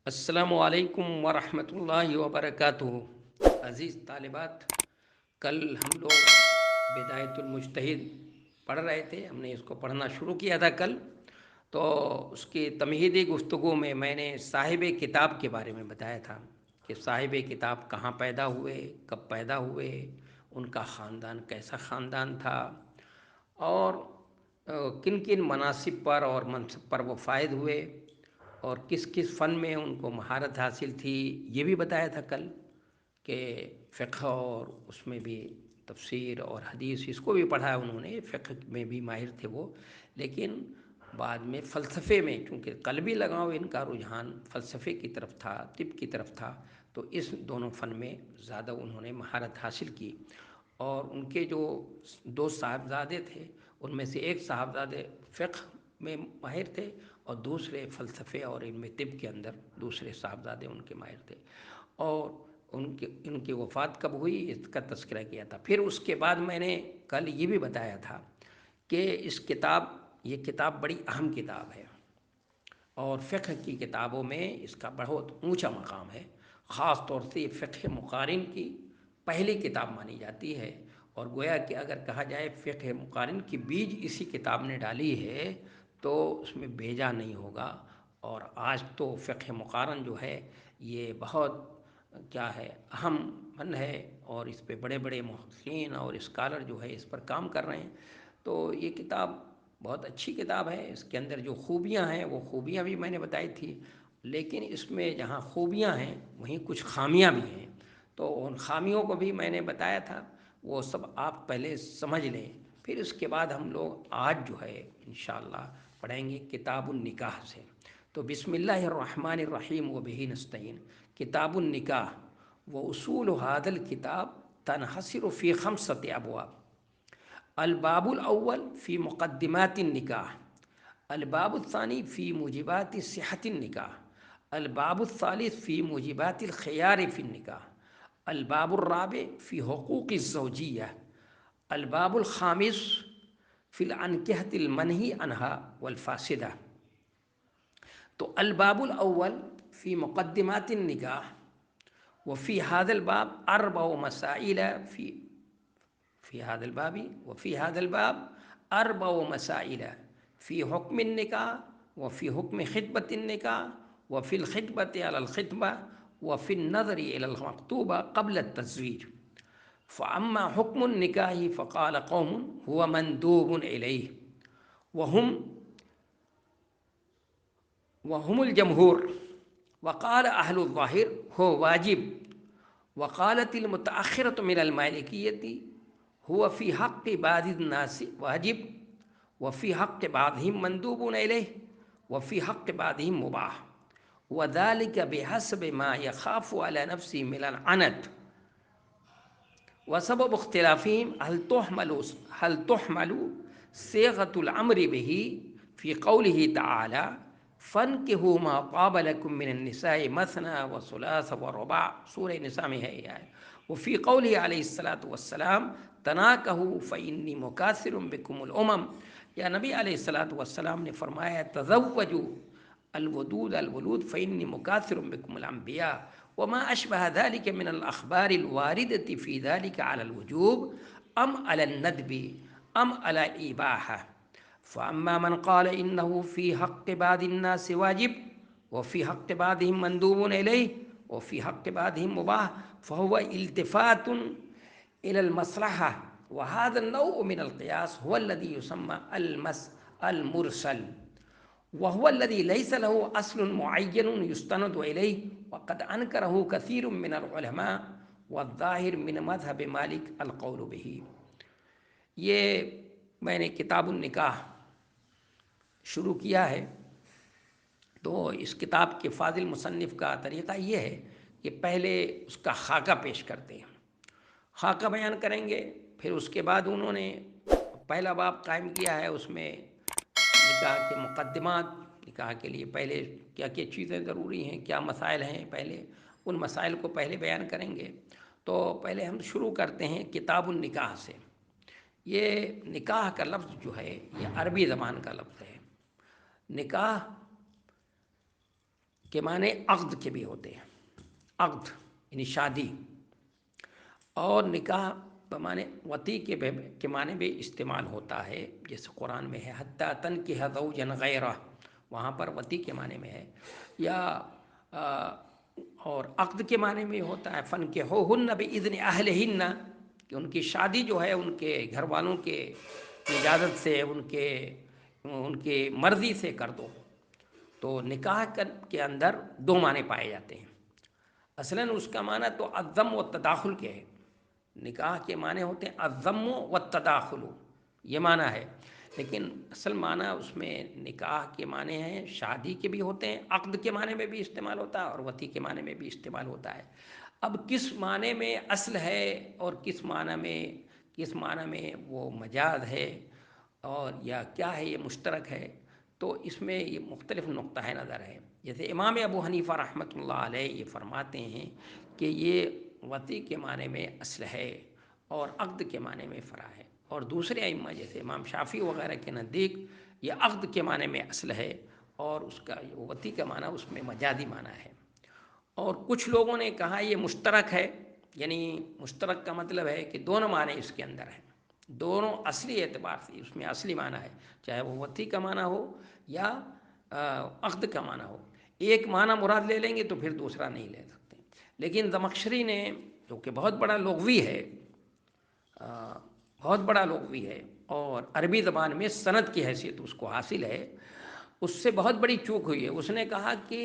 السلام علیکم ورحمۃ اللہ وبرکاتہ۔ عزیز طالبات، کل ہم لوگ بدایت المجتہد پڑھ رہے تھے، ہم نے اس کو پڑھنا شروع کیا تھا کل۔ تو اس کی تمہیدی گفتگو میں نے صاحب کتاب کے بارے میں بتایا تھا کہ صاحب کتاب کہاں پیدا ہوئے، کب پیدا ہوئے، ان کا خاندان کیسا خاندان تھا، اور کن کن مناصب پر اور منصب پر وہ فائد ہوئے، اور کس کس فن میں ان کو مہارت حاصل تھی، یہ بھی بتایا تھا کل کہ فقہ اور اس میں بھی تفسیر اور حدیث اس کو بھی پڑھا انہوں نے، فقہ میں بھی ماہر تھے وہ، لیکن بعد میں فلسفے میں چونکہ قلبی لگاؤ ان کا رجحان فلسفے کی طرف تھا، طب کی طرف تھا، تو اس دونوں فن میں زیادہ انہوں نے مہارت حاصل کی۔ اور ان کے جو دو صاحبزادے تھے، ان میں سے ایک صاحبزادے فقہ میں ماہر تھے اور دوسرے فلسفے اور علم طب کے اندر دوسرے صاحبزادے ان کے ماہر تھے۔ اور ان کی وفات کب ہوئی اس کا تذکرہ کیا تھا۔ پھر اس کے بعد میں نے کل یہ بھی بتایا تھا کہ یہ کتاب بڑی اہم کتاب ہے، اور فقہ کی کتابوں میں اس کا بہت اونچا مقام ہے، خاص طور سے فقہ مقارن کی پہلی کتاب مانی جاتی ہے، اور گویا کہ اگر کہا جائے فقہ مقارن کی بیج اسی کتاب نے ڈالی ہے تو اس میں بھیجا نہیں ہوگا۔ اور آج تو فقہ مقارن جو ہے یہ بہت کیا ہے، اہم فن ہے، اور اس پہ بڑے بڑے محققین اور اسکالر جو ہے اس پر کام کر رہے ہیں۔ تو یہ کتاب بہت اچھی کتاب ہے، اس کے اندر جو خوبیاں ہیں وہ خوبیاں بھی میں نے بتائی تھی، لیکن اس میں جہاں خوبیاں ہیں وہیں کچھ خامیاں بھی ہیں، تو ان خامیوں کو بھی میں نے بتایا تھا، وہ سب آپ پہلے سمجھ لیں، پھر اس کے بعد ہم لوگ آج جو ہے انشاءاللہ پڑھیں گے کتاب النکاح سے۔ تو بسم اللہ الرحمن الرحیم و بہ نستعین۔ کتاب النکاح و اصول هذا الكتاب تنحصر في 5 ابواب۔ الباب الاول في مقدمات النکاح، الباب الثانی في موجبات صحة النکاح، الباب الثالث في موجبات الخيار في النکاح، الباب الرابع في حقوق الزوجية، الباب الخامس في الأنكحة المنهي عنها والفاسدة۔ تو الباب الاول في مقدمات النکاح، وفي هذا الباب 4 مسائل وفي هذا الباب 4 مسائل في حكم النكاح، وفي حكم خطبة النكاح، وفي الخطبة على الخطبة، وفي النظر إلى المخطوبة قبل التزويج۔ فأما حكم النكاح فقال قوم هو مندوب إليه، وهم الجمهور، وقال أهل الظاهر هو واجب، وقالت المتأخرة من المالكية هو في حق بعض الناس واجب، وفي حق بعضهم مندوب إليه، وفي حق بعضهم مباح، وذلك بحسب ما يخاف على نفسه من العنت، وسبب اختلافهم هل تحمل صيغة الأمر به في قوله تعالى فانكحوا ما طاب لكم من النساء مثنى وثلاث ورباع، سورہ نساء میں ہے یہ آیت، وفي قوله عليه الصلاة والسلام تناكحوا فإني مكاثر بكم الأمم، یا نبی علیہ الصلاة والسلام نے فرمایا تزوجوا الولود فإني مكاثر بكم الأنبياء، وما أشبه ذلك من الأخبار الواردة في ذلك على الوجوب أم على الندب أم على الإباحة۔ فأما من قال إنه في حق بعض الناس واجب، وفي حق بعضهم مندوب إليه، وفي حق بعضهم مباح، فهو التفات إلى المصلحة، وهذا النوع من القياس هو الذي يسمى المرسل، وهو الذي ليس له أصل معين يستند إليه، وقد أنكره كثير من العلماء، والظاهر من مذهب مالك القول به۔ یہ میں نے کتاب النکاح شروع کیا ہے، تو اس کتاب کے فاضل مصنف کا طریقہ یہ ہے کہ پہلے اس کا خاکہ پیش کرتے ہیں، خاکہ بیان کریں گے، پھر اس کے بعد انہوں نے پہلا باب قائم کیا ہے، اس میں نکاح کے مقدمات، نکاح کے لیے پہلے کیا کیا چیزیں ضروری ہیں، کیا مسائل ہیں، پہلے ان مسائل کو پہلے بیان کریں گے۔ تو پہلے ہم شروع کرتے ہیں کتاب النکاح سے۔ یہ نکاح کا لفظ جو ہے یہ عربی زبان کا لفظ ہے۔ نکاح کے معنی عقد کے بھی ہوتے ہیں، عقد یعنی شادی، اور نکاح بمانے وطی کے معنی بھی استعمال ہوتا ہے، جیسے قرآن میں ہے حتیٰ تنکح زوجا غیرہ، وہاں پر وطی کے معنی میں ہے، یا اور عقد کے معنی میں ہوتا ہے فنکحوہن بإذن اہلہن، کہ ان کی شادی جو ہے ان کے گھر والوں کے اجازت سے، ان کے مرضی سے کر دو۔ تو نکاح کے اندر دو معنی پائے جاتے ہیں۔ اصلاً اس کا معنی تو الضم و تداخل کے ہے، نکاح کے معنی ہوتے ہیں الضم و تداخل، یہ معنی ہے، لیکن اصل معنی اس میں نکاح کے معنی ہیں شادی کے بھی ہوتے ہیں، عقد کے معنی میں بھی استعمال ہوتا ہے اور وطی کے معنی میں بھی استعمال ہوتا ہے۔ اب کس معنی میں اصل ہے اور کس معنی میں وہ مجاز ہے، اور یا کیا ہے یہ مشترک ہے، تو اس میں یہ مختلف نقطہ نظر ہے۔ جیسے امام ابو حنیفہ رحمۃ اللہ علیہ یہ فرماتے ہیں کہ یہ وطی کے معنی میں اصل ہے اور عقد کے معنی میں فرع ہے، اور دوسرے ائمہ جیسے امام شافعی وغیرہ کے نزدیک یہ عقد کے معنی میں اصل ہے اور اس کا وطی کا معنی اس میں مجازی معنی ہے۔ اور کچھ لوگوں نے کہا یہ مشترک ہے، یعنی مشترک کا مطلب ہے کہ دونوں معنی اس کے اندر ہیں، دونوں اصلی اعتبار سے اس میں اصلی معنی ہے، چاہے وہ وطی کا معنی ہو یا عقد کا معنی ہو، ایک معنی مراد لے لیں گے تو پھر دوسرا نہیں لے سکتے۔ لیکن زمخشری نے، جو کہ بہت بڑا لغوی ہے، بہت بڑا لغوی ہے اور عربی زبان میں سند کی حیثیت اس کو حاصل ہے، اس سے بہت بڑی چوک ہوئی ہے۔ اس نے کہا کہ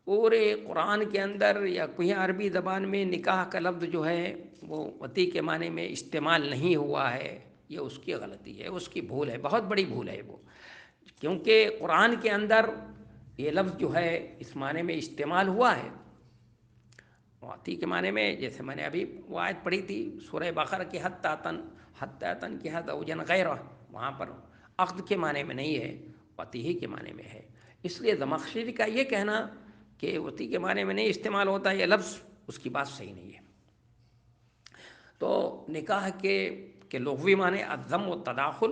پورے قرآن کے اندر یا کوئی عربی زبان میں نکاح کا لفظ جو ہے وہ وطی کے معنی میں استعمال نہیں ہوا ہے، یہ اس کی غلطی ہے، اس کی بھول ہے، بہت بڑی بھول ہے وہ، کیونکہ قرآن کے اندر یہ لفظ جو ہے اس معنی میں استعمال ہوا ہے وطی کے معنی میں، جیسے میں نے ابھی وہ آیت پڑھی تھی سورہ بقرہ کی حتیٰ تنکح زوجا غیرہ، وہاں پر عقد کے معنی میں نہیں ہے، وطی ہی کے معنی میں ہے۔ اس لیے زمخشری کا یہ کہنا کہ وطی کے معنی میں نہیں استعمال ہوتا یہ لفظ، اس کی بات صحیح نہیں ہے۔ تو نکاح کے لغوی معنی الضم و تداخل،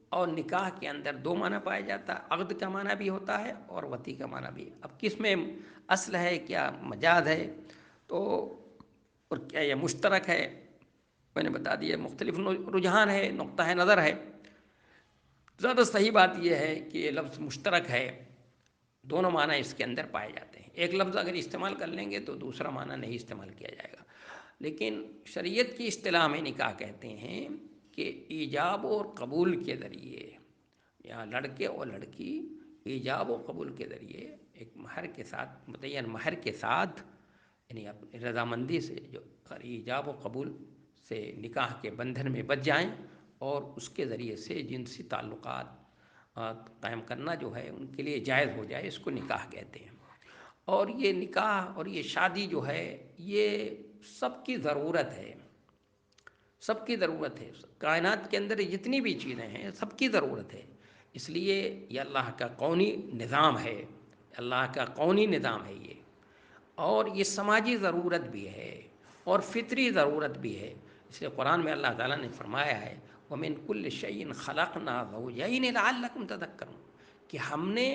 اور نکاح کے اندر دو معنی پایا جاتا ہے، عقد کا معنی بھی ہوتا ہے اور وطی کا معنی بھی۔ اب کس میں اصل ہے، کیا مجاز ہے، تو اور کیا یہ مشترک ہے، میں نے بتا دیا مختلف رجحان ہے، نقطہ نظر ہے۔ زیادہ صحیح بات یہ ہے کہ یہ لفظ مشترک ہے، دونوں معنی اس کے اندر پائے جاتے ہیں، ایک لفظ اگر استعمال کر لیں گے تو دوسرا معنی نہیں استعمال کیا جائے گا۔ لیکن شریعت کی اصطلاح میں نکاح کہتے ہیں کہ ایجاب اور قبول کے ذریعے، یا لڑکے اور لڑکی ایجاب و قبول کے ذریعے ایک مہر کے ساتھ، متعین مہر کے ساتھ، یعنی اپنی رضامندی سے جو ایجاب و قبول سے نکاح کے بندھن میں بچ جائیں اور اس کے ذریعے سے جنسی تعلقات قائم کرنا جو ہے ان کے لیے جائز ہو جائے، اس کو نکاح کہتے ہیں۔ اور یہ نکاح اور یہ شادی جو ہے یہ سب کی ضرورت ہے، سب کی ضرورت ہے، کائنات کے اندر جتنی بھی چیزیں ہیں سب کی ضرورت ہے، اس لیے یہ اللہ کا کونی نظام ہے، اللہ کا کونی نظام ہے یہ، اور یہ سماجی ضرورت بھی ہے اور فطری ضرورت بھی ہے۔ اس لیے قرآن میں اللہ تعالیٰ نے فرمایا ہے وَمِن كُلِّ شَيْءٍ خَلَقْنَا زَوْجَيْنِ لَعَلَّكُمْ تَذَكَّرُونَ، کہ ہم نے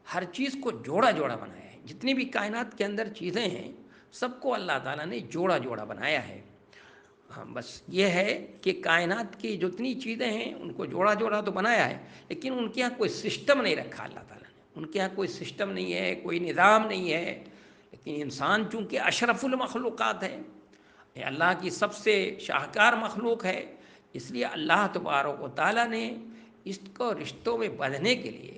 ہر چیز کو جوڑا جوڑا بنایا ہے، جتنی بھی کائنات کے اندر چیزیں ہیں سب کو اللہ تعالیٰ نے جوڑا جوڑا بنایا ہے۔ ہاں بس یہ ہے کہ کائنات کی جتنی چیزیں ہیں ان کو جوڑا جوڑا تو بنایا ہے، لیکن ان کے یہاں کوئی سسٹم نہیں رکھا اللہ تعالیٰ نے، ان کے یہاں کوئی سسٹم نہیں ہے، کوئی نظام نہیں ہے۔ لیکن انسان چونکہ اشرف المخلوقات ہے، یہ اللہ کی سب سے شاہکار مخلوق ہے، اس لیے اللہ تبارک و تعالیٰ نے اس کو رشتوں میں بندھنے کے لیے،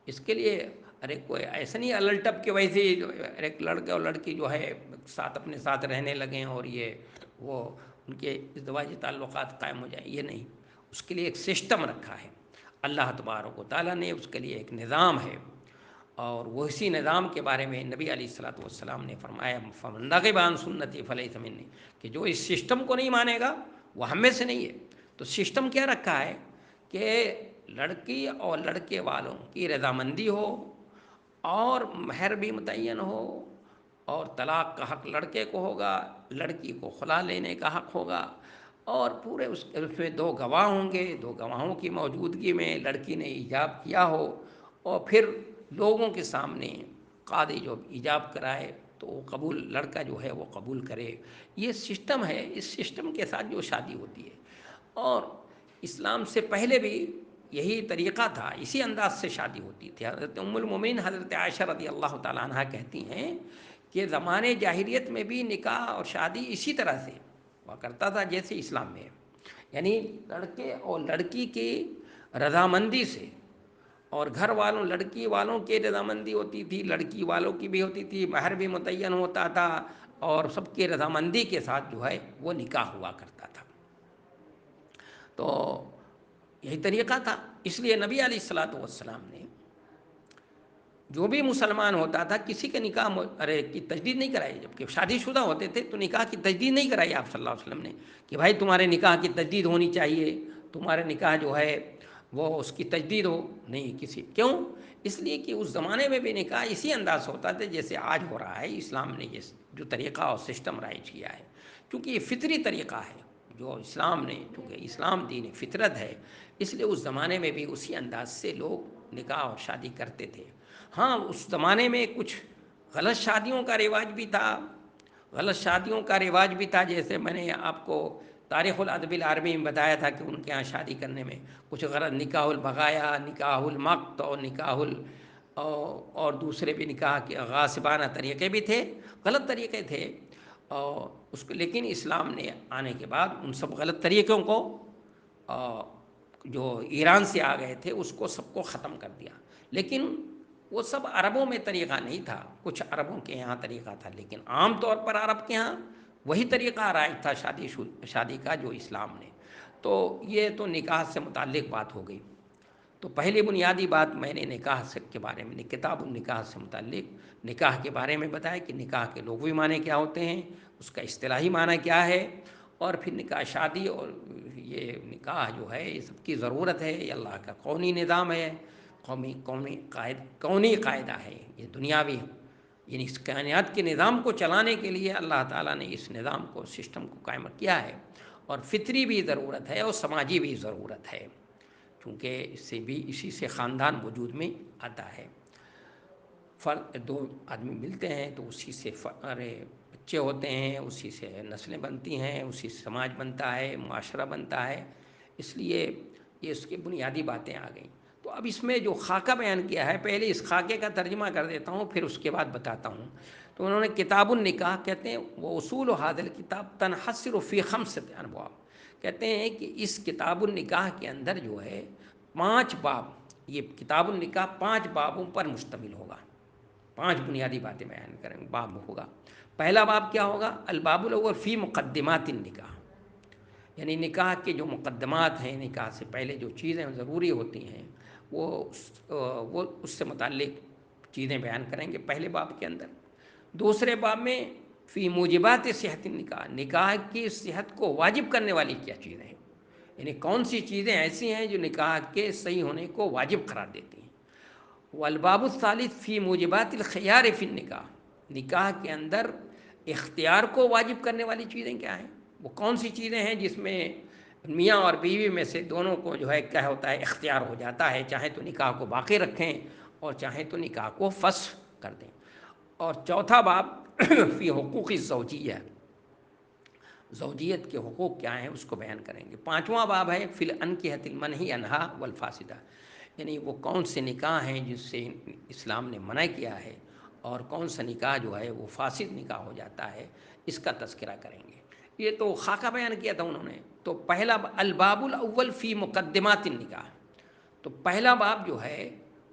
اس کے لیے ارے کوئی ایسا نہیں الٹپ کے ویسے ہی ایک لڑکا اور لڑکی جو ہے ساتھ اپنے ساتھ رہنے لگے ہیں اور یہ وہ ان کے ازدواجی تعلقات قائم ہو جائیں، یہ نہیں، اس کے لیے ایک سسٹم رکھا ہے اللہ تبارک و تعالیٰ نے، اس کے لیے ایک نظام ہے، اور وہ اسی نظام کے بارے میں نبی علیہ الصلوۃ والسلام نے فرمایا فمن رغب عن سنتی فلیس منی، کہ جو اس سسٹم کو نہیں مانے گا وہ ہم میں سے نہیں ہے۔ تو سسٹم کیا رکھا ہے کہ لڑکی اور لڑکے والوں کی رضامندی ہو اور مہر بھی متعین ہو، اور طلاق کا حق لڑکے کو ہوگا، لڑکی کو خلا لینے کا حق ہوگا، اور پورے اس میں دو گواہ ہوں گے، دو گواہوں کی موجودگی میں لڑکی نے ایجاب کیا ہو، اور پھر لوگوں کے سامنے قاضی جو ایجاب کرائے تو وہ قبول، لڑکا جو ہے وہ قبول کرے. یہ سسٹم ہے. اس سسٹم کے ساتھ جو شادی ہوتی ہے، اور اسلام سے پہلے بھی یہی طریقہ تھا، اسی انداز سے شادی ہوتی تھی. حضرت ام المومنین حضرت عائشہ رضی اللہ تعالیٰ عنہ کہتی ہیں کہ زمانے جاہلیت میں بھی نکاح اور شادی اسی طرح سے ہوا کرتا تھا جیسے اسلام میں ہے. یعنی لڑکے اور لڑکی کی رضامندی سے، اور گھر والوں، لڑکی والوں کی رضامندی ہوتی تھی، لڑکی والوں کی بھی ہوتی تھی، مہر بھی متعین ہوتا تھا، اور سب کی رضامندی کے ساتھ جو ہے وہ نکاح ہوا کرتا تھا. تو یہی طریقہ تھا. اس لیے نبی علیہ الصلاۃ والسلام نے جو بھی مسلمان ہوتا تھا کسی کے نکاح کی تجدید نہیں کرائی. جبکہ شادی شدہ ہوتے تھے تو نکاح کی تجدید نہیں کرائی آپ صلی اللہ علیہ وسلم نے کہ بھائی تمہارے نکاح کی تجدید ہونی چاہیے، تمہارے نکاح جو ہے وہ اس کی تجدید ہو. نہیں کسی. کیوں؟ اس لیے کہ اس زمانے میں بھی نکاح اسی انداز ہوتا تھا جیسے آج ہو رہا ہے. اسلام نے یہ جو طریقہ اور سسٹم رائج کیا ہے، کیونکہ یہ فطری طریقہ ہے جو اسلام نے، چونکہ اسلام دین فطرت ہے، اس لیے اس زمانے میں بھی اسی انداز سے لوگ نکاح اور شادی کرتے تھے. ہاں اس زمانے میں کچھ غلط شادیوں کا رواج بھی تھا. غلط شادیوں کا رواج بھی تھا، جیسے میں نے آپ کو تاریخ الادب العربی میں بتایا تھا کہ ان کے یہاں شادی کرنے میں کچھ غلط، نکاح البغایا، نکاح المقت اور نکاح اور دوسرے بھی نکاح کے غاصبانہ طریقے بھی تھے، غلط طریقے تھے. اور لیکن اسلام نے آنے کے بعد ان سب غلط طریقوں کو جو ایران سے آ گئے تھے اس کو سب کو ختم کر دیا. لیکن وہ سب عربوں میں طریقہ نہیں تھا، کچھ عربوں کے یہاں طریقہ تھا، لیکن عام طور پر عرب کے یہاں وہی طریقہ رائج تھا شادی کا جو اسلام نے. تو یہ تو نکاح سے متعلق بات ہو گئی. تو پہلی بنیادی بات میں نے نکاح کے بارے میں، کتاب النکاح سے متعلق نکاح کے بارے میں بتایا کہ نکاح کے لغوی معنی کیا ہوتے ہیں، اس کا اصطلاحی معنی کیا ہے، اور پھر نکاح شادی اور یہ نکاح جو ہے یہ سب کی ضرورت ہے. یہ اللہ کا کونی نظام ہے، کونی قاعدہ ہے. یہ دنیاوی، یعنی اس کائنات کے نظام کو چلانے کے لیے اللہ تعالیٰ نے اس نظام کو، سسٹم کو قائم کیا ہے. اور فطری بھی ضرورت ہے اور سماجی بھی ضرورت ہے، کیونکہ اسی سے خاندان وجود میں آتا ہے. دو آدمی ملتے ہیں تو اسی سے بچے ہوتے ہیں، اسی سے نسلیں بنتی ہیں، اسی سے سماج بنتا ہے، معاشرہ بنتا ہے. اس لیے یہ اس کی بنیادی باتیں آ گئیں. تو اب اس میں جو خاکہ بیان کیا ہے، پہلے اس خاکے کا ترجمہ کر دیتا ہوں، پھر اس کے بعد بتاتا ہوں. تو انہوں نے کتاب النکاح کہتے ہیں وہ اصول و حاضل کتاب تنحصر فی خمسۃ ابواب. کہتے ہیں کہ اس کتاب النکاح کے اندر جو ہے 5 باب، یہ کتاب النکاح 5 بابوں پر مشتمل ہوگا. 5 بنیادی باتیں بیان کریں گے، باب ہوگا. پہلا باب کیا ہوگا؟ الباب الاول فی مقدمات النکاح، یعنی نکاح کے جو مقدمات ہیں، نکاح سے پہلے جو چیزیں ضروری ہوتی ہیں وہ اس سے متعلق چیزیں بیان کریں گے پہلے باب کے اندر. دوسرے باب میں فی موجبات صحت النکاح، نکاح کی صحت کو واجب کرنے والی کیا چیزیں ہیں، یعنی کون سی چیزیں ایسی ہیں جو نکاح کے صحیح ہونے کو واجب قرار دیتی ہیں. والباب الثالث فی موجبات الخیار فی النکاح، نکاح کے اندر اختیار کو واجب کرنے والی چیزیں کیا ہیں، وہ کون سی چیزیں ہیں جس میں میاں اور بیوی میں سے دونوں کو جو ہے کیا ہوتا ہے، اختیار ہو جاتا ہے، چاہیں تو نکاح کو باقی رکھیں اور چاہیں تو نکاح کو فسخ کر دیں. اور چوتھا باب فی حقوق الزوجیہ، زوجیت کے حقوق کیا ہیں اس کو بیان کریں گے. پانچواں باب ہے فی الانکحۃ المنہی عنہا والفاسدہ، یعنی وہ کون سے نکاح ہیں جس سے اسلام نے منع کیا ہے، اور کون سا نکاح جو ہے وہ فاسد نکاح ہو جاتا ہے، اس کا تذکرہ کریں گے. یہ تو خاکہ بیان کیا تھا انہوں نے. تو پہلا الباب الاول فی مقدمات النکاح، تو پہلا باب جو ہے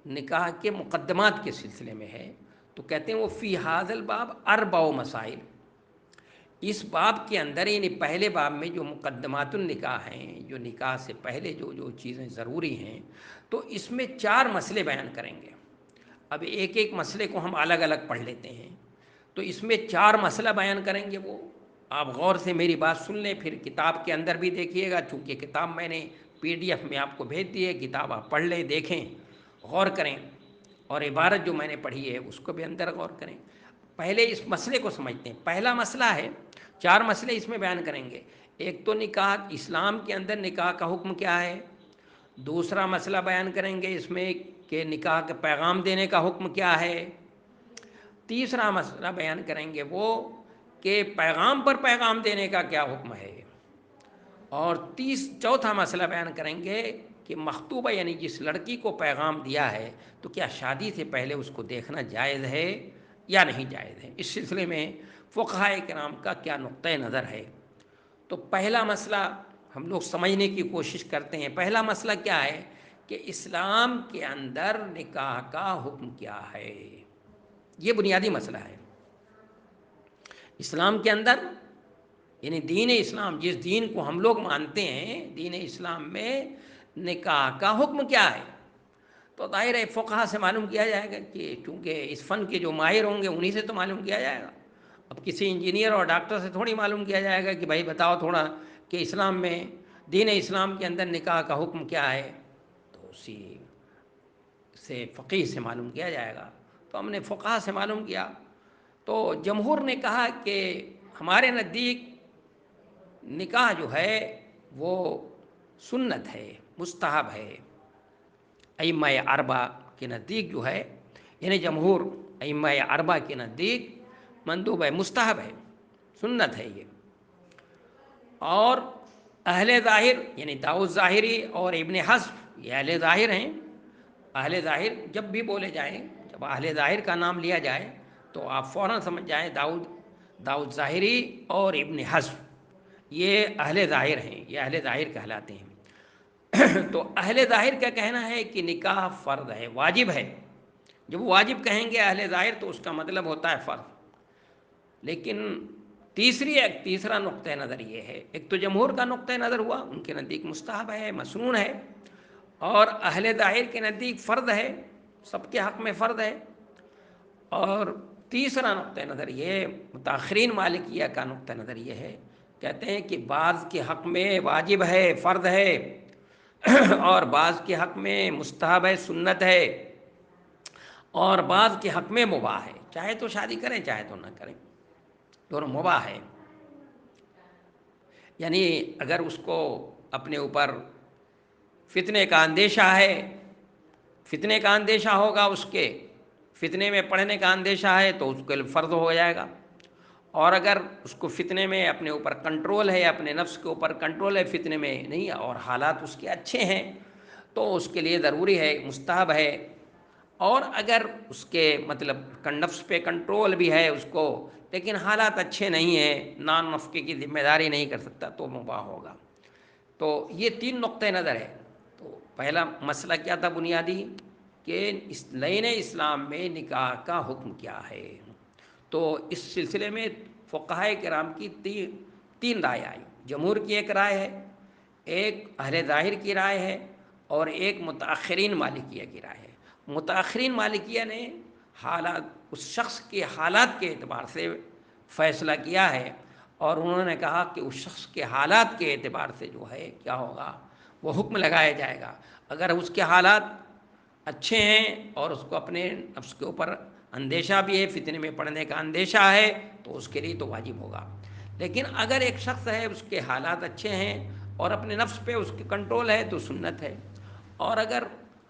نکاح کے مقدمات کے سلسلے میں ہے. تو کہتے ہیں وہ فی ھذا الباب اربع مسائل، اس باب کے اندر یعنی پہلے باب میں جو مقدمات النکاح ہیں، جو نکاح سے پہلے جو چیزیں ضروری ہیں، تو اس میں 4 مسئلے بیان کریں گے. اب ایک ایک مسئلے کو ہم الگ الگ پڑھ لیتے ہیں. تو اس میں 4 مسئلہ بیان کریں گے. وہ آپ غور سے میری بات سن لیں، پھر کتاب کے اندر بھی دیکھیے گا، چونکہ کتاب میں نے PDF میں آپ کو بھیج دی ہے، کتاب آپ پڑھ لیں، دیکھیں، غور کریں، اور عبارت جو میں نے پڑھی ہے اس کو بھی اندر غور کریں. پہلے اس مسئلے کو سمجھتے ہیں. پہلا مسئلہ ہے، 4 مسئلے اس میں بیان کریں گے. ایک تو نکاح، اسلام کے اندر نکاح کا حکم کیا ہے. دوسرا مسئلہ بیان کریں گے اس میں کہ نکاح کا پیغام دینے کا حکم کیا ہے. تیسرا مسئلہ بیان کریں گے وہ کہ پیغام پر پیغام دینے کا کیا حکم ہے، اور چوتھا مسئلہ بیان کریں گے کہ مخطوبہ یعنی جس لڑکی کو پیغام دیا ہے تو کیا شادی سے پہلے اس کو دیکھنا جائز ہے یا نہیں جائز ہے، اس سلسلے میں فقہائے کرام کا کیا نقطۂ نظر ہے۔ تو پہلا مسئلہ ہم لوگ سمجھنے کی کوشش کرتے ہیں۔ پہلا مسئلہ کیا ہے کہ اسلام کے اندر نکاح کا حکم کیا ہے، یہ بنیادی مسئلہ ہے۔ اسلام کے اندر یعنی دین اسلام، جس دین کو ہم لوگ مانتے ہیں، دین اسلام میں نکاح کا حکم کیا ہے۔ تو ظاہر ہے فقہا سے معلوم کیا جائے گا کہ چونکہ اس فن کے جو ماہر ہوں گے انہی سے تو معلوم کیا جائے گا۔ اب کسی انجینئر اور ڈاکٹر سے تھوڑی معلوم کیا جائے گا کہ بھائی بتاؤ تھوڑا کہ اسلام میں دین اسلام کے اندر نکاح کا حکم کیا ہے، تو اسی سے فقیہ سے معلوم کیا جائے گا۔ تو ہم نے فقہا سے معلوم کیا، تو جمہور نے کہا کہ ہمارے نزدیک نکاح جو ہے وہ سنت ہے، مستحب ہے۔ ائمہ اربعہ کے نزدیک جو ہے، یعنی جمہور ائمہ اربعہ کے نزدیک مندوب ہے، مستحب ہے، سنت ہے یہ۔ اور اہل ظاہر یعنی داؤد ظاہری اور ابن حزم یہ اہل ظاہر ہیں۔ اہل ظاہر جب بھی بولے جائیں، جب اہل ظاہر کا نام لیا جائے تو آپ فوراً سمجھ جائیں داؤد ظاہری اور ابن حزم یہ اہل ظاہر ہیں، یہ اہل ظاہر کہلاتے ہیں۔ تو اہل ظاہر کا کہنا ہے کہ نکاح فرض ہے، واجب ہے۔ جب واجب کہیں گے اہل ظاہر تو اس کا مطلب ہوتا ہے فرض۔ لیکن تیسرا نقطۂ نظر یہ ہے، ایک تو جمہور کا نقطۂ نظر ہوا، ان کے نزدیک مستحب ہے، مسنون ہے، اور اہل ظاہر کے نزدیک فرض ہے، سب کے حق میں فرض ہے۔ اور تیسرا نقطۂ نظر یہ متاخرین مالکیہ کا نقطۂ نظر یہ ہے، کہتے ہیں کہ بعض کے حق میں واجب ہے، فرض ہے، اور بعض کے حق میں مستحب ہے، سنت ہے، اور بعض کے حق میں مباح ہے، چاہے تو شادی کریں چاہے تو نہ کریں، دونوں مباح ہے۔ یعنی اگر اس کو اپنے اوپر فتنے کا اندیشہ ہے، فتنے کا اندیشہ ہوگا، اس کے فتنے میں پڑھنے کا اندیشہ ہے تو اس کے لیے فرض ہو جائے گا۔ اور اگر اس کو فتنے میں اپنے اوپر کنٹرول ہے، اپنے نفس کے اوپر کنٹرول ہے، فتنے میں نہیں، اور حالات اس کے اچھے ہیں، تو اس کے لیے ضروری ہے، مستحب ہے۔ اور اگر اس کے مطلب نفس پہ کنٹرول بھی ہے اس کو، لیکن حالات اچھے نہیں ہیں، نان نفقے کی ذمہ داری نہیں کر سکتا، تو مباح ہوگا۔ تو یہ 3 نقطۂ نظر ہے۔ تو پہلا مسئلہ کیا تھا بنیادی، کہ دین اسلام میں نکاح کا حکم کیا ہے۔ تو اس سلسلے میں فقہائے کرام کی 3 رائے آئی۔ جمہور کی ایک رائے ہے، ایک اہل ظاہر کی رائے ہے، اور ایک متاخرین مالکیہ کی رائے ہے۔ متاخرین مالکیہ نے حالات، اس شخص کے حالات کے اعتبار سے فیصلہ کیا ہے، اور انہوں نے کہا کہ اس شخص کے حالات کے اعتبار سے جو ہے کیا ہوگا، وہ حکم لگایا جائے گا۔ اگر اس کے حالات اچھے ہیں اور اس کو اپنے نفس کے اوپر اندیشہ بھی ہے، فتنے میں پڑنے کا اندیشہ ہے، تو اس کے لیے تو واجب ہوگا۔ لیکن اگر ایک شخص ہے اس کے حالات اچھے ہیں اور اپنے نفس پہ اس کے کنٹرول ہے تو سنت ہے، اور اگر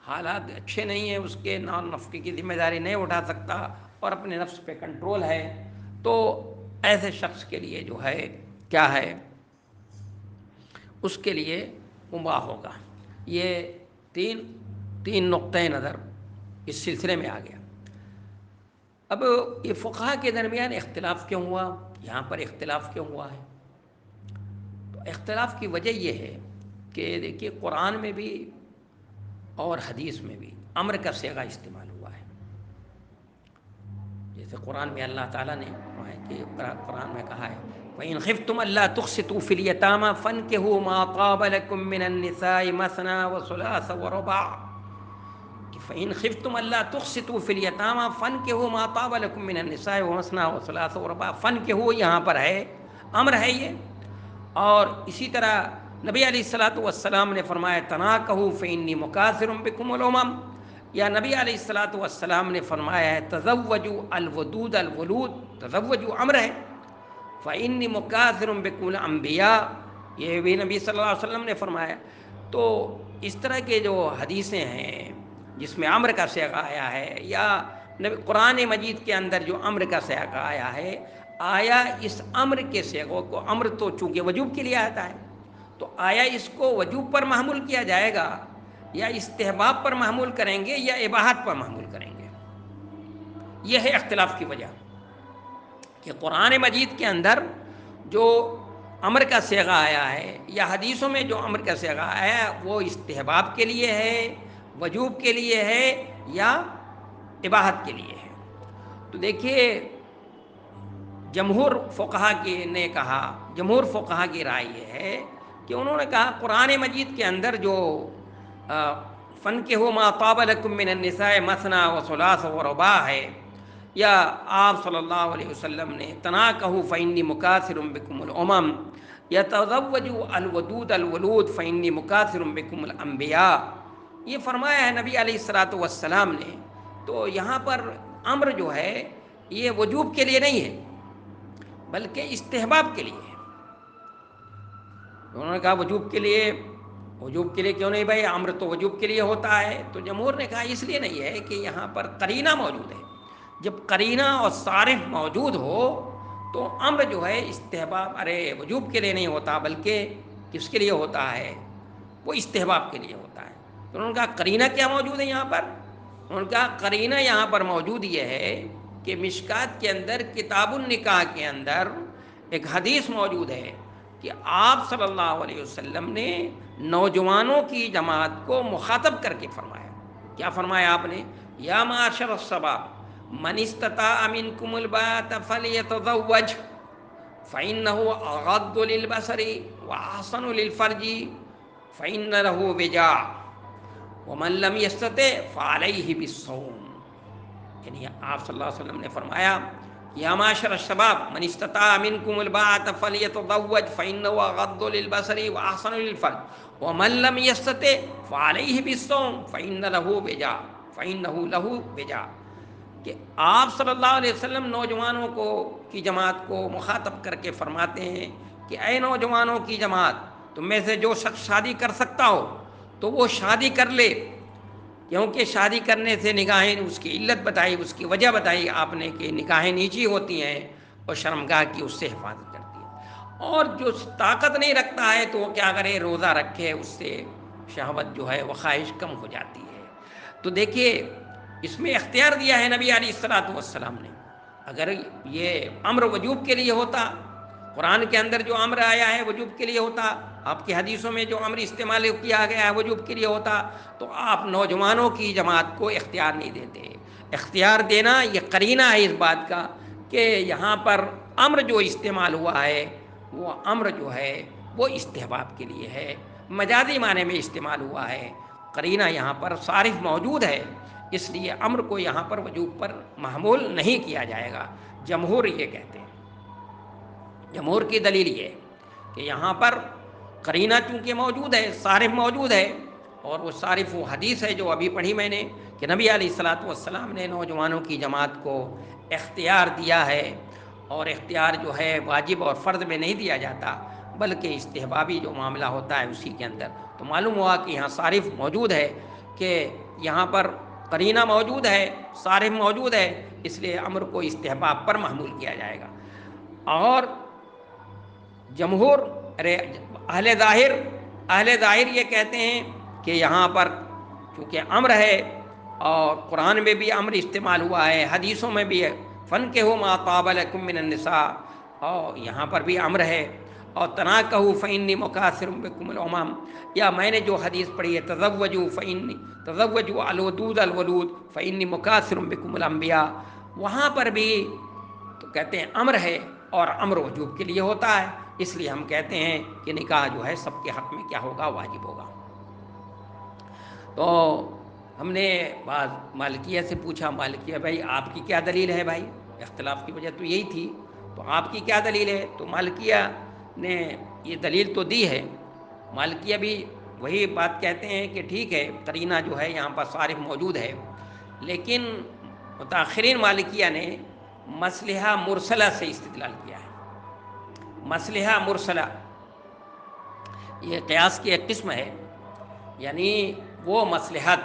حالات اچھے نہیں ہیں، اس کے نان نفقے کی ذمہ داری نہیں اٹھا سکتا اور اپنے نفس پہ کنٹرول ہے، تو ایسے شخص کے لیے جو ہے کیا ہے، اس کے لیے مباح ہوگا۔ یہ تین نقطۂ نظر اس سلسلے میں آ گیا۔ اب یہ فقہا کے درمیان اختلاف کیوں ہوا، یہاں پر اختلاف کیوں ہوا ہے؟ تو اختلاف کی وجہ یہ ہے کہ دیکھیے قرآن میں بھی اور حدیث میں بھی امر کا صیغہ استعمال ہوا ہے۔ جیسے قرآن میں اللہ تعالیٰ نے قرآن میں کہا ہے وَإِنْ خِفْتُمْ أَلَّا تُقْسِطُوا فِي الْيَتَامَى فَانكِحُوا مَا طَابَ لَكُم مِّنَ النِّسَاءِ مَثْنَىٰ وَثُلَاثَ وَرُبَاعَ، فَإِنْ خِفْتُمْ أَلَّا تُقْسِطُوا فِي الْيَتَامَى فَانكِحُوا مَا طَابَ لَكُم مِّنَ النِّسَاءِ مَثْنَىٰ وَثُلَاثَ وَرُبَاعَ۔ فَانكِحُوا یہاں پر ہے، امر ہے یہ۔ اور اسی طرح نبی علیہ الصلوۃ والسلام نے فرمایا تناکحوا فإنی مکاثر بکم الامم، یا نبی علیہ الصلوۃ والسلام نے فرمایا ہے تزوجوا الودود الولود، تزوجوا امر ہے، فإنی مکاثر بکم الانبیاء، یہ بھی نبی صلی اللہ علیہ وسلم نے فرمایا۔ تو اس طرح کے جو حدیثیں ہیں جس میں امر کا صیغہ آیا ہے یا قرآن مجید کے اندر جو امر کا صیغہ آیا ہے، آیا اس امر کے صیغوں کو، امر تو چونکہ وجوب کے لیے آتا ہے، تو آیا اس کو وجوب پر محمول کیا جائے گا یا استحباب پر محمول کریں گے یا اباحت پر محمول کریں گے؟ یہ ہے اختلاف کی وجہ کہ قرآن مجید کے اندر جو امر کا صیغہ آیا ہے یا حدیثوں میں جو امر کا صیغہ آیا ہے وہ استحباب کے لیے ہے، وجوب کے لیے ہے یا اباحت کے لیے ہے۔ تو دیکھیے جمہور فقہا نے کہا، جمہور فقہا کی رائے یہ ہے کہ انہوں نے کہا قرآن مجید کے اندر جو فَانكِحُوا مَا طَابَ لَكُم مِّنَ النِّسَاءِ مَثْنَىٰ وَثُلَاثَ وَرُبَاعَ ہے، یا آپ صلی اللہ علیہ وسلم نے تناکحوا فإنی مکاثر بکم الامم، یتزوجوا الودود الولود فإنی مکاثر بکم الانبیاء، یہ فرمایا ہے نبی علیہ الصلوۃ والسلام نے۔ تو یہاں پر امر جو ہے یہ وجوب کے لیے نہیں ہے بلکہ استحباب کے لیے ہے۔ انہوں نے کہا وجوب کے لیے، وجوب کے لیے کیوں نہیں بھائی، امر تو وجوب کے لیے ہوتا ہے۔ تو جمہور نے کہا اس لیے نہیں ہے کہ یہاں پر قرینہ موجود ہے، جب قرینہ اور صارف موجود ہو تو امر جو ہے استحباب وجوب کے لیے نہیں ہوتا بلکہ کس کے لیے ہوتا ہے، وہ استحباب کے لیے ہوتا ہے۔ تو انہوں نے کہا قرینہ کیا موجود ہے یہاں پر؟ انہوں نے کہا قرینہ یہاں پر موجود یہ ہے کہ مشکات کے اندر کتاب النکاح کے اندر ایک حدیث موجود ہے کہ آپ صلی اللہ علیہ وسلم نے نوجوانوں کی جماعت کو مخاطب کر کے فرمایا، کیا فرمایا آپ نے؟ یا معاشر الشباب من استطاع منکم الباءۃ فلیتزوج فإنه أغض للبصر وأحسن للفرج فإن له وجاء ومن لم يستطع فعليه بالصوم۔ یعنی آپ صلی اللہ علیہ وسلم نے فرمایا یا معاشر الشباب من استطاع منکم الباءۃ فلیتزوج فإنه أغض للبصر وأحسن للفرج ومن لم يستطع فعليه بالصوم فإن له وجاء فإنه له وجاء، کہ آپ صلی اللہ علیہ وسلم نوجوانوں کی جماعت کو مخاطب کر کے فرماتے ہیں کہ اے نوجوانوں کی جماعت، تم میں سے جو شخص شادی کر سکتا ہو تو وہ شادی کر لے، کیونکہ شادی کرنے سے نگاہیں، اس کی علت بتائی، اس کی وجہ بتائی آپ نے کہ نگاہیں نیچی ہوتی ہیں اور شرمگاہ کی اس سے حفاظت کرتی ہے، اور جو طاقت نہیں رکھتا ہے تو وہ کیا کرے، روزہ رکھے، اس سے شہوت جو ہے وہ خواہش کم ہو جاتی ہے۔ تو دیکھیے اس میں اختیار دیا ہے نبی علیہ الصلوۃ والسلام نے۔ اگر یہ امر وجوب کے لیے ہوتا، قرآن کے اندر جو امر آیا ہے وجوب کے لیے ہوتا، آپ کی حدیثوں میں جو امر استعمال کیا گیا ہے وجوب کے لیے ہوتا، تو آپ نوجوانوں کی جماعت کو اختیار نہیں دیتے۔ اختیار دینا یہ قرینہ ہے اس بات کا کہ یہاں پر امر جو استعمال ہوا ہے وہ امر جو ہے وہ استحباب کے لیے ہے، مجازی معنی میں استعمال ہوا ہے، قرینہ یہاں پر صارف موجود ہے، اس لیے امر کو یہاں پر وجوب پر محمول نہیں کیا جائے گا۔ جمہور یہ کہتے ہیں، جمہور کی دلیل یہ ہے کہ یہاں پر قرینہ چونکہ موجود ہے، صارف موجود ہے، اور وہ صارف وہ حدیث ہے جو ابھی پڑھی میں نے کہ نبی علیہ الصلوۃ والسلام نے نوجوانوں کی جماعت کو اختیار دیا ہے، اور اختیار جو ہے واجب اور فرض میں نہیں دیا جاتا بلکہ استحبابی جو معاملہ ہوتا ہے اسی کے اندر۔ تو معلوم ہوا کہ یہاں صارف موجود ہے، کہ یہاں پر قرینہ موجود ہے، صارف موجود ہے، اس لیے امر کو استحباب پر محمول کیا جائے گا۔ اور جمہور اہل ظاہر یہ کہتے ہیں کہ یہاں پر چونکہ امر ہے اور قرآن میں بھی امر استعمال ہوا ہے، حدیثوں میں بھی ہے فَانكِحُوا مَا طَابَ لَكُم مِّنَ النِّسَاء، اور یہاں پر بھی امر ہے، اور تناکحوا فإنی مکاثر بکم الامم، یا میں نے جو حدیث پڑھی ہے تزوجوا الودود الولود فإنی مکاثر بکم الانبیاء، وہاں پر بھی تو کہتے ہیں امر ہے اور امر وجوب کے لیے ہوتا ہے، اس لیے ہم کہتے ہیں کہ نکاح جو ہے سب کے حق میں کیا ہوگا، واجب ہوگا۔ تو ہم نے بعض مالکیہ سے پوچھا، مالکیہ بھائی آپ کی کیا دلیل ہے بھائی، اختلاف کی وجہ تو یہی تھی، تو آپ کی کیا دلیل ہے؟ تو مالکیہ نے یہ دلیل تو دی ہے، مالکیہ بھی وہی بات کہتے ہیں کہ ٹھیک ہے قرینہ جو ہے یہاں پر صارف موجود ہے، لیکن متاخرین مالکیہ نے مصلحہ مرسلہ سے استدلال کیا ہے۔ مصلحہ مرسلہ یہ قیاس کی ایک قسم ہے، یعنی وہ مصلحت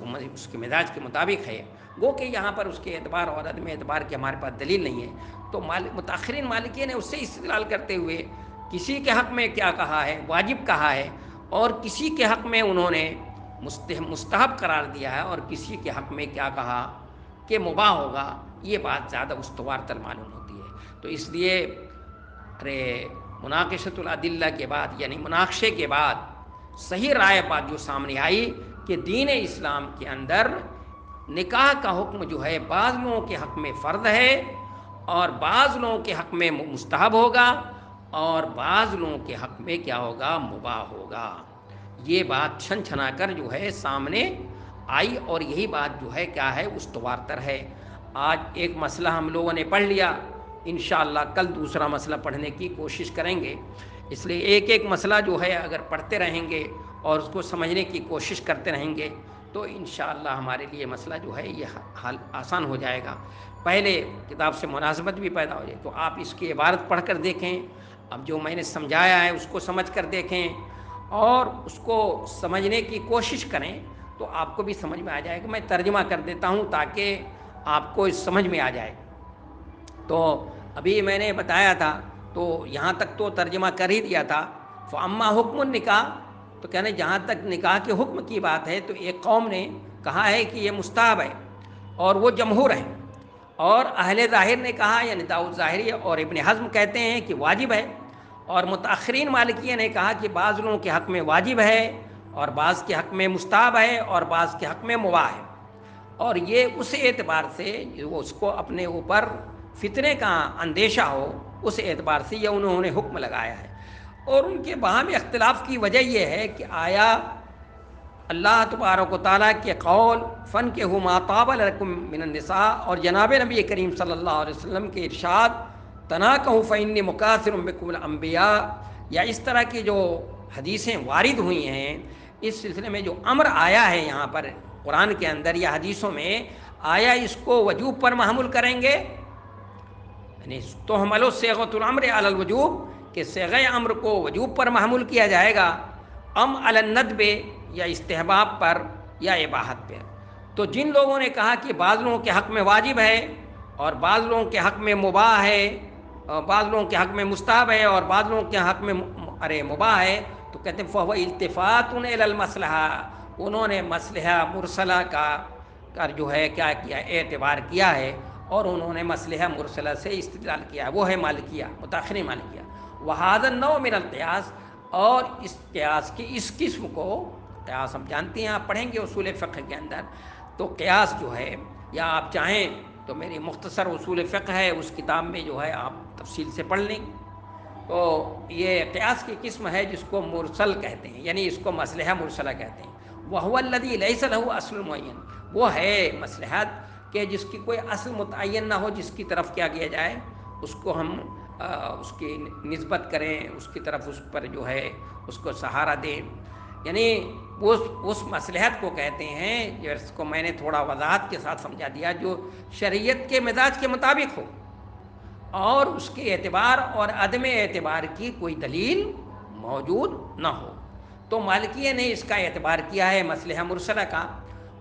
وہ اس کے مزاج کے مطابق ہے، گو کہ یہاں پر اس کے اعتبار اور عدم اعتبار کے ہمارے پاس دلیل نہیں ہے، تو متاخرین مالکیہ نے اس سے استدلال کرتے ہوئے کسی کے حق میں کیا کہا ہے، واجب کہا ہے، اور کسی کے حق میں انہوں نے مستحب قرار دیا ہے، اور کسی کے حق میں کیا کہا کہ مباح ہوگا، یہ بات زیادہ استوار تر معلوم ہوتی ہے۔ تو اس لیے مناقشۃ الادلہ کے بعد، یعنی مناقشے کے بعد صحیح رائے بات جو سامنے آئی کہ دین اسلام کے اندر نکاح کا حکم جو ہے بعض لوگوں کے حق میں فرض ہے، اور بعض لوگوں کے حق میں مستحب ہوگا، اور بعض لوگوں کے حق میں کیا ہوگا، مباح ہوگا۔ یہ بات چھن چھنا کر جو ہے سامنے آئی، اور یہی بات جو ہے کیا ہے، استوار تر ہے۔ آج ایک مسئلہ ہم لوگوں نے پڑھ لیا، انشاءاللہ کل دوسرا مسئلہ پڑھنے کی کوشش کریں گے۔ اس لیے ایک ایک مسئلہ جو ہے اگر پڑھتے رہیں گے اور اس کو سمجھنے کی کوشش کرتے رہیں گے تو انشاءاللہ ہمارے لیے مسئلہ جو ہے یہ حل آسان ہو جائے گا۔ پہلے کتاب سے مناسبت بھی پیدا ہو جائے، تو آپ اس کی عبارت پڑھ کر دیکھیں، اب جو میں نے سمجھایا ہے اس کو سمجھ کر دیکھیں، اور اس کو سمجھنے کی کوشش کریں، تو آپ کو بھی سمجھ میں آ جائے گا۔ میں ترجمہ کر دیتا ہوں تاکہ آپ کو سمجھ میں آ جائے۔ تو ابھی میں نے بتایا تھا، تو یہاں تک تو ترجمہ کر ہی دیا تھا۔ فاما حکم النکاح، تو کہنے جہاں تک نکاح کے حکم کی بات ہے، تو ایک قوم نے کہا ہے کہ یہ مستحب ہے، اور وہ جمہور ہے، اور اہل ظاہر نے کہا، یعنی داؤد ظاہری اور ابن حزم کہتے ہیں کہ واجب ہے، اور متاخرین مالکیہ نے کہا کہ بعض لوگوں کے حق میں واجب ہے، اور بعض کے حق میں مستحب ہے، اور بعض کے حق میں مباح ہے۔ اور یہ اس اعتبار سے وہ اس کو اپنے اوپر فتنے کا اندیشہ ہو، اس اعتبار سے یہ انہوں نے حکم لگایا ہے۔ اور ان کے باہمی اختلاف کی وجہ یہ ہے کہ آیا اللہ تبارک و تعالیٰ کے قول فَانكِحُوا مَا طَابَ لَكُم مِّنَ النِّسَاءِ، اور جناب نبی کریم صلی اللہ علیہ وسلم کے ارشاد تناکحوا فإنی مکاثر بکم الانبیاء، یا اس طرح کی جو حدیثیں وارد ہوئی ہیں، اس سلسلے میں جو امر آیا ہے یہاں پر قرآن کے اندر یا حدیثوں میں، آیا اس کو وجوب پر محمول کریں گے، یعنی تحمل صیغۃ الامر علی الوجوب، کہ صیغہ امر کو وجوب پر محمول کیا جائے گا، ام علی الندب، یا استحباب پر، یا اباحت پر۔ تو جن لوگوں نے کہا کہ بعض لوگوں کے حق میں واجب ہے، اور بعض لوگوں کے حق میں مباح ہے، اور بعض لوگوں کے حق میں مستحب ہے، اور بعض لوگوں کے حق میں مباح ہے، تو کہتے ہیں فَهُوَ التفات الی المصلحہ، انہوں نے مصلحہ مرسلہ کا جو ہے کیا کیا، اعتبار کیا ہے، اور انہوں نے مصلحہ مرسلہ سے استدلال کیا ہے، وہ ہے مالکیہ، متاخرین مالکیہ۔ وَهَذَا النَّوْعُ مِنَ الْقِيَاس، اور اس قیاس کی اس قسم کو، قیاس ہم جانتے ہیں، آپ پڑھیں گے اصول فقہ کے اندر، تو قیاس جو ہے، یا آپ چاہیں تو میری مختصر اصول فقہ ہے، اس کتاب میں جو ہے آپ تفصیل سے پڑھ لیں۔ تو یہ قیاس کی قسم ہے جس کو مرسل کہتے ہیں، یعنی اس کو مصلحہ مرسلہ کہتے ہیں۔ وَهُوَ الَّذِي لَيْسَ لَهُ أَصْلٌ مُعَيَّنٌ، وہ ہے مصلحت کہ جس کی کوئی اصل متعین نہ ہو، جس کی طرف کیا کیا جائے، اس کو ہم اس کی نسبت کریں، اس کی طرف اس پر جو ہے اس کو سہارا دیں، یعنی اس مصلحت کو کہتے ہیں، جس کو میں نے تھوڑا وضاحت کے ساتھ سمجھا دیا، جو شریعت کے مزاج کے مطابق ہو، اور اس کے اعتبار اور عدم اعتبار کی کوئی دلیل موجود نہ ہو۔ تو مالکیہ نے اس کا اعتبار کیا ہے مصلحہ مرسلہ کا۔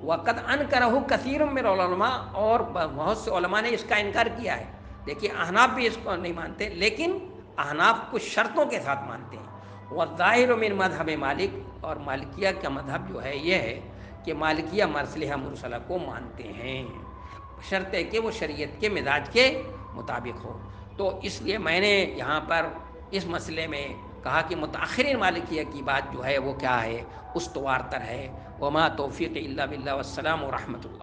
وقد انکرہ کثیر من العلماء، اور بہت سے علماء نے اس کا انکار کیا ہے۔ دیکھیے احناف بھی اس کو نہیں مانتے، لیکن احناف کچھ شرطوں کے ساتھ مانتے ہیں۔ والظاہر من مذہب مالک، اور مالکیہ کا مذہب جو ہے یہ ہے کہ مالکیہ مصلحہ مرسلہ کو مانتے ہیں، شرط ہے کہ وہ شریعت کے مزاج کے مطابق ہو۔ تو اس لیے میں نے یہاں پر اس مسئلے میں کہا کہ متاخرین مالکیہ کی بات جو ہے وہ کیا ہے، استوار تر ہے۔ وما توفیق الا باللہ، والسلام ورحمۃ اللہ۔